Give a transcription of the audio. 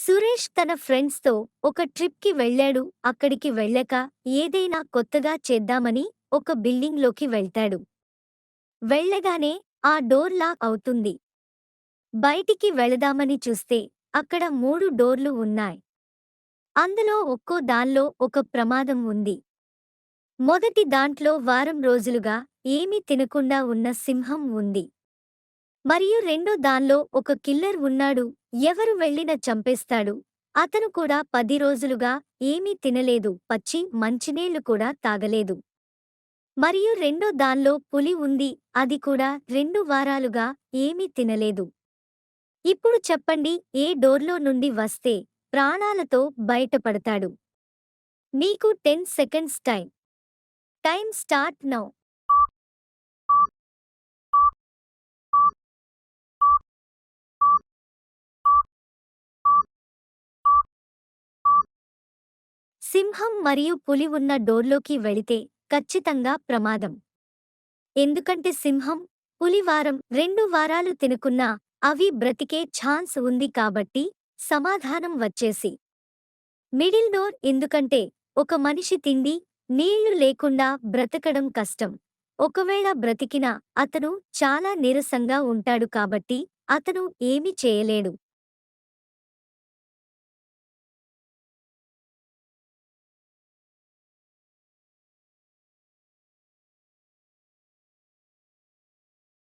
సురేష్ తన ఫ్రెండ్స్తో ఒక ట్రిప్కి వెళ్ళాడు. అక్కడికి వెళ్ళాక ఏదైనా కొత్తగా చేద్దామని ఒక బిల్డింగ్లోకి వెళ్తాడు. వెళ్ళగానే ఆ డోర్ లాక్ అవుతుంది. బయటికి వెళదామని చూస్తే అక్కడ 3 డోర్లు ఉన్నాయి. అందులో ఒక్కో దాన్లో ఒక ప్రమాదం ఉంది. మొదటి దాంట్లో వారం రోజులుగా ఏమీ తినకుండా ఉన్న సింహం ఉంది. మరియు రెండో దాన్లో ఒక కిల్లర్ ఉన్నాడు. ఎవరు వెళ్ళినా చంపేస్తాడు. అతను కూడా 10 రోజులుగా ఏమీ తినలేదు, పచ్చి మంచినీళ్లు కూడా తాగలేదు. మరియు రెండో దాన్లో పులి ఉంది. అది కూడా 2 వారాలుగా ఏమీ తినలేదు. ఇప్పుడు చెప్పండి, ఏ డోర్లో నుండి వస్తే ప్రాణాలతో బయటపడతాడు? మీకు 10 seconds time. Time start now. సింహం మరియు పులి ఉన్న డోర్లోకి వెళితే ఖచ్చితంగా ప్రమాదం. ఎందుకంటే సింహం, పులి వారం 2 వారాలు తినకున్నా అవి బ్రతికే ఛాన్స్ ఉంది కాబట్టి సమాధానం వచ్చేసి మిడిల్ డోర్. ఎందుకంటే ఒక మనిషి తిండి, నీళ్లు లేకుండా బ్రతకడం కష్టం. ఒకవేళ బ్రతికినా అతను చాలా నీరసంగా ఉంటాడు కాబట్టి అతను ఏమీ చేయలేడు.